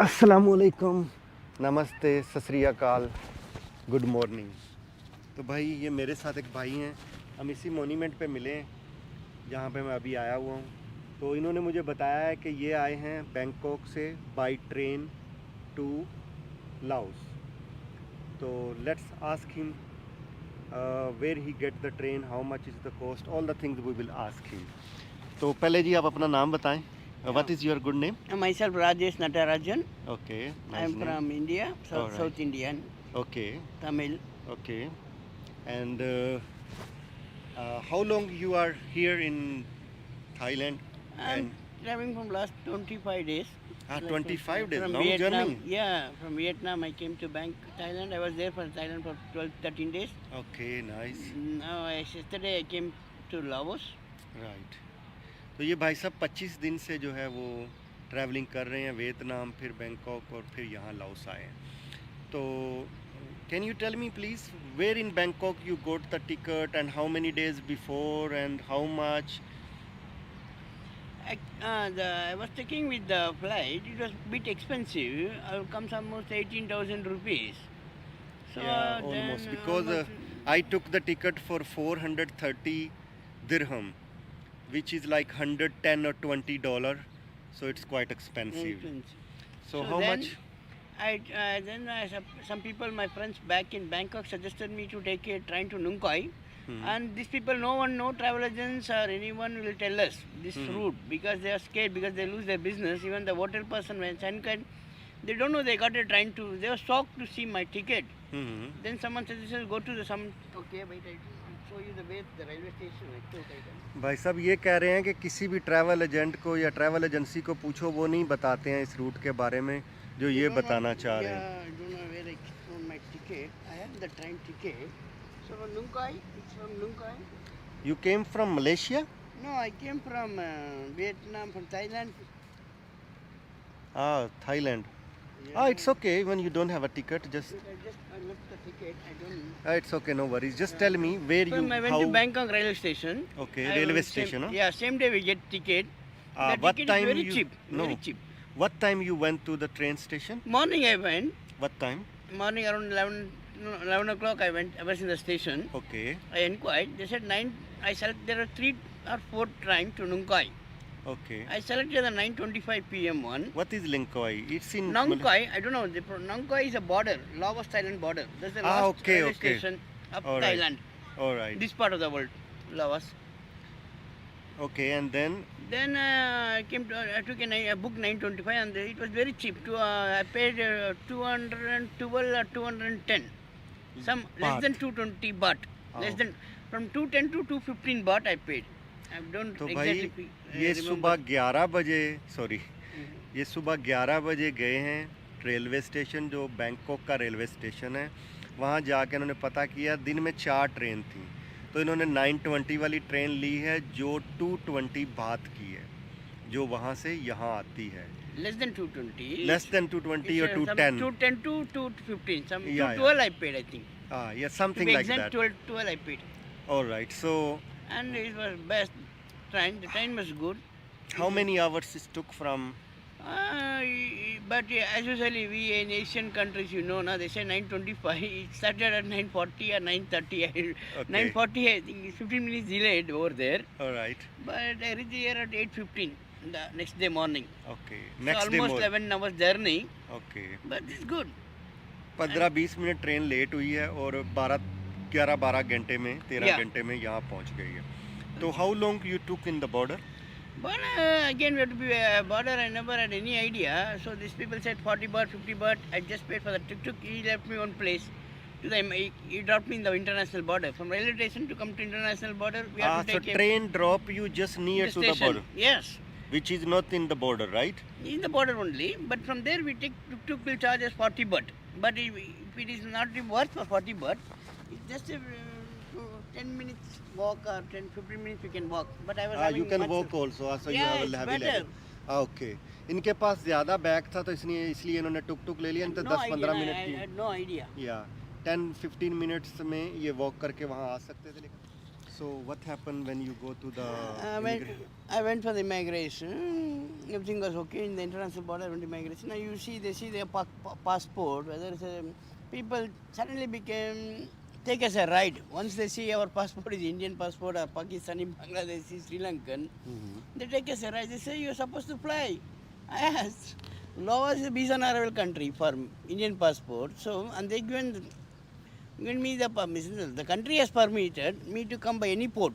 अस्सलामुअलैकुम, नमस्ते, सत श्री अकाल, गुड मॉर्निंग। तो भाई ये मेरे साथ एक भाई हैं, हम इसी मोन्यूमेंट पे मिले जहाँ पे मैं अभी आया हुआ हूँ। तो इन्होंने मुझे बताया है कि ये आए हैं बैंकॉक से बाय ट्रेन टू लाओस। तो let's ask him where he get the train, how much is the cost, all the things we will ask him. तो पहले जी आप अपना नाम बताएं। What is your good name? Myself Rajesh Natarajan. Okay, I nice am name. from India, All right. South Indian, Okay, Tamil. okay. And how long you are here in Thailand? I am And traveling from last 25 days. 25 days, From long Vietnam. journey. Yeah, from Vietnam I came to Bangkok, Thailand. I was there for Thailand for 13 days. Okay, nice. Now, yesterday I came to Laos. Right. तो ये भाई साहब 25 दिन से जो है वो travelling कर रहे हैं, वियतनाम, फिर बैंकॉक और फिर यहाँ लाओस आए हैं। तो can you tell me please where in Bangkok you got the ticket and how many days before and how much? I was taking with the flight. It was a bit expensive. It comes almost 18,000 rupees. So Yeah, almost, because I took the ticket for 430 dirham, which is like $110 or $20, so it's quite expensive. So how then, much? Some people, my friends back in Bangkok, suggested me to take a train to Nung Khoi. And these people, no travel agents or anyone will tell us this route because they are scared, because they lose their business. Even the hotel person, when they don't know they got a train to. They were shocked to see my ticket. Then someone suggested go to okay, wait, I'll show you the way the railway station. भाई साहब ये कह रहे हैं कि किसी भी travel agent को या ट्रैवल एजेंसी को पूछो, वो नहीं बताते हैं इस रूट के बारे में जो ये बताना चाह रहे हैं। I don't know where I found my ticket. I have the train ticket. So from Nung Khoi, it's from Nung Khoi. You came from Malaysia? No, I came from Vietnam, from Thailand. Thailand. Yeah. It's okay when you don't have a ticket, just I left the ticket. I don't. it's okay, no worries. Just tell me where you I went to Bangkok railway station. Okay, I railway was station, huh? Yeah, same day we get ticket. The what ticket time is very you cheap. no Very cheap. What time you went to the train station? Morning I went. What time? Morning around 11 o'clock I went. I was in the station. Okay, I inquired. They said 9. I selected there are 3 or 4 trains to Nung Khoi. okay. I selected the 9:25 p.m. one. What is Link Khoi? It's in Nung Khoi, I don't know. Nung Khoi is a border, Laos Thailand border. That's the last okay, railway okay. station of All right. Thailand. All right. This part of the world, Laos. Okay, and then Then I took a book 9:25 and it was very cheap. I paid 212 or 210. Some less Baht. than 220 baht. Less than from 210 to 215 baht I paid. I don't तो exactly भाई ये सुबह 11 बजे ये सुबह 11 बजे गए हैं रेलवे स्टेशन, जो बैंकॉक का रेलवे स्टेशन है। वहाँ जाके इन्होंने पता किया, दिन में 4 ट्रेन थी, तो इन्होंने 920 वाली ट्रेन ली है जो 220 बात की है, जो वहाँ से यहाँ आती है। Less than 220. Less than 220 or 210. 210 to 215. Some Yeah, 212 I paid, I think. Yeah, something To be like exact, that. 12 I paid. All right. So And it was best train. The train was good. how many hours it took from? But as usually we in Asian countries, now they say 9:25. It started at 9:40 or 9:30. 9:40, I think it's 15 minutes delayed over there. All right. But I reached here at 8:15 the next day morning. Okay. So Next day almost more. 11 hours journey. Okay. But it's good. 15-20 minute train late हुई है और 11-12 घंटे में 13 Yeah. घंटे में यहाँ पहुँच गई है। तो how long you took in the border? But again, we have to be border. I never had any idea. So these people said 40 baht, 50 baht. I just paid for the tuk-tuk. He left me one place. He dropped me in the international border. From railway station to come to international border, we have to So take train drop you just near the to the station. border, Yes, which is not in the border, right? in the border only. But from there we take tuk-tuk will charge us 40 baht. But if it is not worth for 40 baht, it's just a 10 minutes walk or 10-15 minutes we can walk. But I was having You can much walk also, so you Yeah, have it's heavy better. luggage. Okay. इनके पास ज़्यादा bag था तो इसलिए इन्होंने टुक टुक ले लिया, नहीं तो No 10-15 idea. मिनट I की had no idea. या 10-15 मिनट्स में ये वॉक करके वहाँ आ सकते थे। लेकिन So what happened when you go to the I went for the immigration. Everything was okay in the international border. I went to immigration. Now you see, they see their passport. Whether it's people suddenly became take us a ride. Once they see our passport is Indian passport or Pakistani, Bangladeshi, Sri Lankan, they take us a ride. They say you're supposed to fly. I asked. Laos is a visa unravel country for Indian passport. So and they given me the permission. The country has permitted me to come by any port.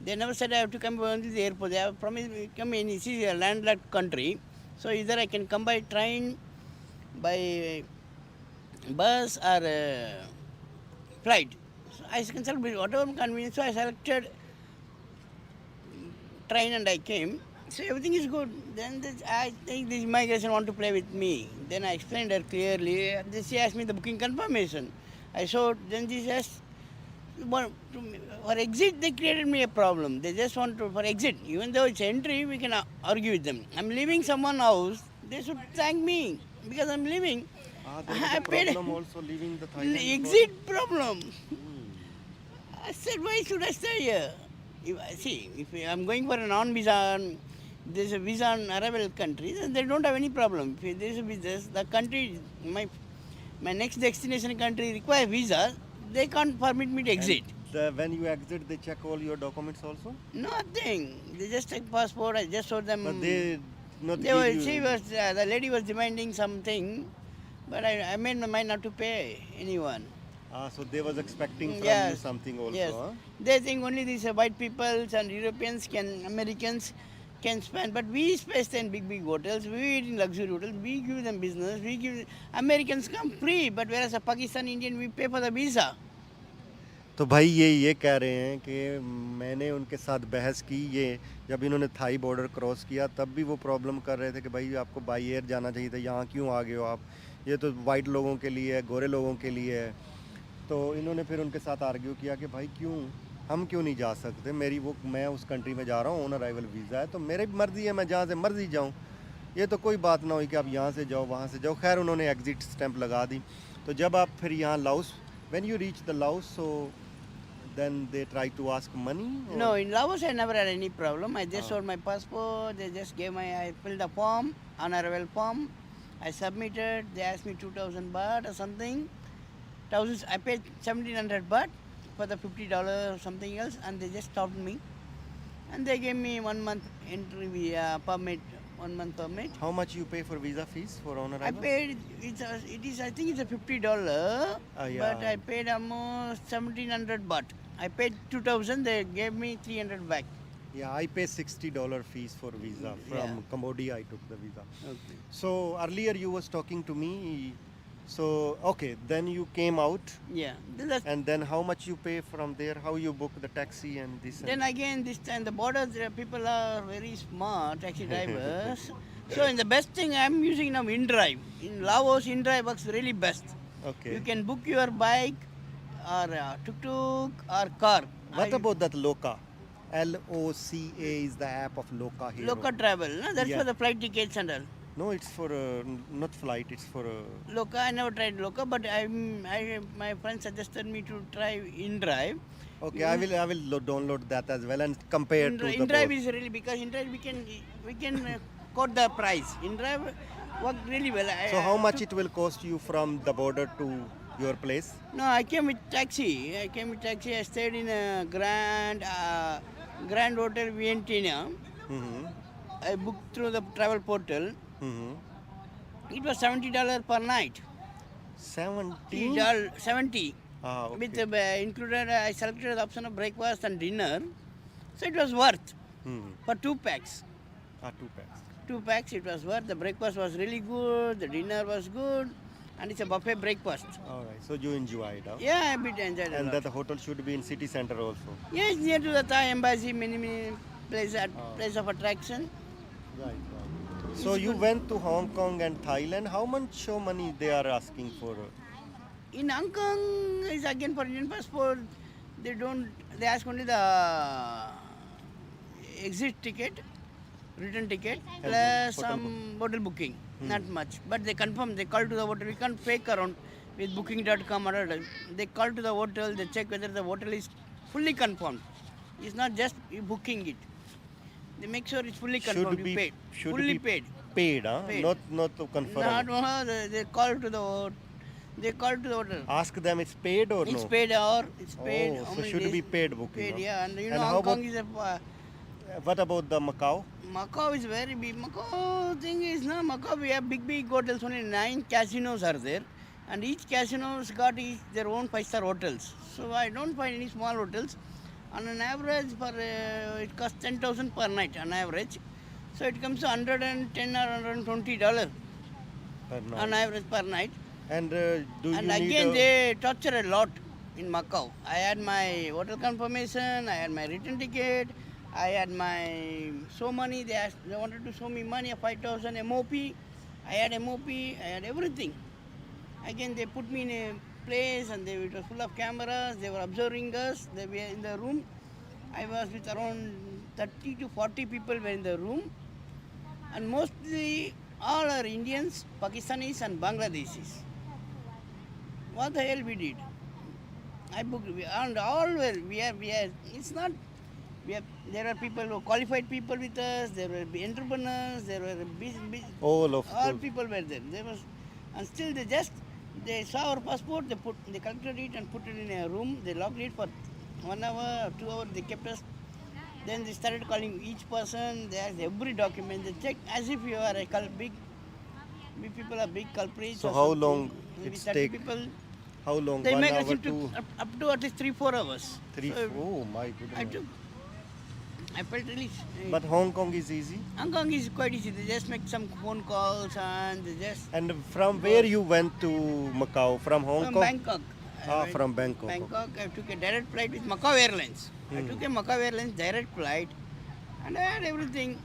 They never said I have to come by only the airport. They have promised me to come any. This is a landlocked country, so either I can come by train, by bus or flight. So I can select whatever convenience. So I selected train and I came. So everything is good. Then I think this immigration want to play with me. Then I explained her clearly. Then she asked me the booking confirmation. I showed. Then she says, for exit they created me a problem. They just want to for exit. Even though it's entry, we can argue with them. I'm leaving someone house. They should thank me because I'm leaving. there is a problem also leaving the Thailand. Exit problem. I said, why should I stay here? If I'm going for a non-visa, there's a visa on arrival country, then they don't have any problem. If there's a visa, the country, my next destination country requires visa, they can't permit me to exit. When you exit, they check all your documents also? Nothing. They just take passport. I just showed them. But they not they give were, you... she was, the lady was demanding something, but I made my mind not to pay anyone. So they was expecting from Yes. you something also, Yes. huh? They think only these white peoples and Europeans Americans can spend, but we stay in big hotels, we eat in luxury hotels, we give them business, Americans come free, but whereas a Pakistan Indian, we pay for the visa. तो भाई ये कह रहे हैं कि मैंने उनके साथ बहस की, ये जब इन्होंने थाई बॉर्डर क्रॉस किया तब भी वो प्रॉब्लम कर रहे थे कि भाई आपको बाई एयर जाना चाहिए था, यहाँ क्यों आ गए हो आप, ये तो वाइट लोगों के लिए है, गोरे लोगों के लिए है। तो इन्होंने फिर उनके साथ आर्ग्यू किया कि भाई हम क्यों नहीं जा सकते, मैं उस कंट्री में जा रहा हूँ, ऑन अराइवल वीज़ा है, तो मेरी मर्ज़ी है, मैं जहाँ से मर्ज़ी जाऊँ, ये तो कोई बात ना हुई कि आप यहाँ से जाओ वहाँ से जाओ। खैर उन्होंने एग्ज़िट स्टैंप लगा दी। तो जब आप फिर यहाँ Laos, when you reach the Laos, so then they try to ask money? Or? No, in Laos I never had any problem. I just showed my passport, they just I filled a form, an arrival form, I submitted, they asked me 2,000 baht or something. I paid 1,700 baht for the $50 or something else, and they just stopped me. And they gave me 1 month entry visa permit, 1 month permit. How much you pay for visa fees for on arrival? I paid, I think it's a $50, yeah. but I paid almost 1,700 baht. I paid 2,000, they gave me 300 back. Yeah, I pay $60 fees for visa. From Cambodia I took the visa. Okay. So earlier you was talking to me, so okay, then you came out. Yeah. And then how much you pay from there, how you book the taxi and this? Then again, this time the borders, people are very smart, taxi drivers. So in the best thing I'm using now InDrive. In Laos, InDrive works really best. Okay. You can book your bike or tuk-tuk or car. What about that Loca? LOCA is the app of Loca here. Loca Travel, no? That's Yeah. for the flight tickets and all. No, it's for not flight, it's for Loca, I never tried Loca, but my friend suggested me to try InDrive. Okay, I will download that as well and compare to the InDrive both. is really, because InDrive we can quote the price. InDrive worked really well. So how much it will cost you from the border to your place? No, I came with taxi. I stayed in a Grand Hotel Vientina. Mm-hmm. I booked through the travel portal. Mm-hmm. It was $70 per night. 70? Ah, okay. With included, I selected the option of breakfast and dinner. So it was worth for 2 packs. 2 packs. 2 packs, it was worth. The breakfast was really good. The dinner was good. And it's a buffet breakfast. All right, so you enjoyed, huh? Yeah, I bit enjoyed it. And that the hotel should be in city center also. Yes, near to the Thai embassy, many place of attraction. Right. So you went to Hong Kong and Thailand. How much money they are asking for? In Hong Kong, is again for Indian passport. They ask only the exit ticket, return ticket, plus some hotel booking. Not much. But they confirm, they call to the hotel. We can't fake around with booking.com or other. They call to the hotel, they check whether the hotel is fully confirmed. It's not just you booking it. They make sure it's fully Should confirmed. be You paid. should Fully be paid. paid, huh? Paid. Not to confirm. Not they call to the they call to the hotel. Ask them it's paid or It's no. paid or it's paid. Oh, How so many should days? be paid booking. Paid, huh? yeah. And you know And how Hong about Kong is a what about the Macau? Macau is very big. Macau thing is no Macau. We have big hotels. Only 9 casinos are there, and each casino's got their own 5-star hotels. So I don't find any small hotels. On an average, it costs 10,000 per night on average. So it comes to $110 or $120 Per night. on average per night. And do And you again, need they torture a lot in Macau. I had my hotel confirmation, I had my return ticket, I had my so money. They wanted to show me money of 5,000 MOP. I had MOP, I had everything. Again, they put me in a place and it was full of cameras. They were observing us. They were in the room. I was with around 30 to 40 people were in the room. And mostly all are Indians, Pakistanis and Bangladeshis. What the hell we did? I booked, and all were, we are, it's not, there are people who qualified people with us, there were entrepreneurs, there were all of all those? people were there. There was, and still they saw our passport, they collected it and put it in a room, they locked it for 1 hour or 2 hours, they kept us. Then they started calling each person, they asked every document, they checked as if you are a big people are big culprits. So or how something. long Maybe it's 30 take? people. How long? They 1 make hour, us into 2, up to at least 3-4 hours. 3? So Oh my I goodness. took. I felt really. But Hong Kong is easy. Hong Kong is quite easy. They just make some phone calls and they just. And from where you went to Macau? From Hong From Kong? Bangkok. I went From Bangkok. Bangkok. I took a direct flight with Macau Airlines. I took a Macau Airlines direct flight, and I had everything.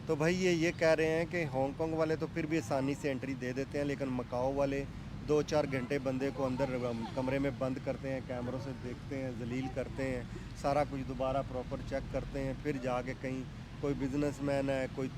तो भाई ये कह रहे हैं कि Hong Kong वाले तो फिर भी आसानी से एंट्री दे देते हैं, लेकिन मकाओ वाले 2-4 घंटे बंदे को अंदर कमरे में बंद करते हैं, कैमरों से देखते हैं, जलील करते हैं, सारा कुछ दोबारा प्रॉपर चेक करते हैं, फिर जाके कहीं कोई बिजनेसमैन है, कोई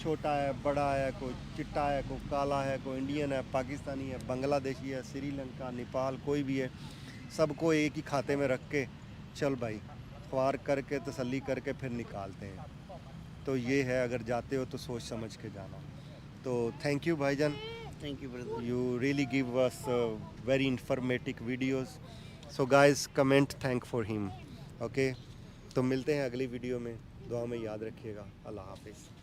छोटा है, बड़ा है, कोई चिट्टा है, कोई काला है, कोई इंडियन है, पाकिस्तानी है, बांग्लादेशी है, श्रीलंका, नेपाल, कोई भी है, सबको एक ही खाते में रख के चल भाई ख्वार करके तसल्ली करके फिर निकालते हैं. तो ये है, अगर जाते हो तो सोच समझ के जाना. तो थैंक यू भाईजान. Thank you, brother. You really give us very informative videos. So guys, comment thank for him. Okay. तो मिलते हैं अगली वीडियो में. दुआ में याद रखिएगा. अल्लाह हाफिज़.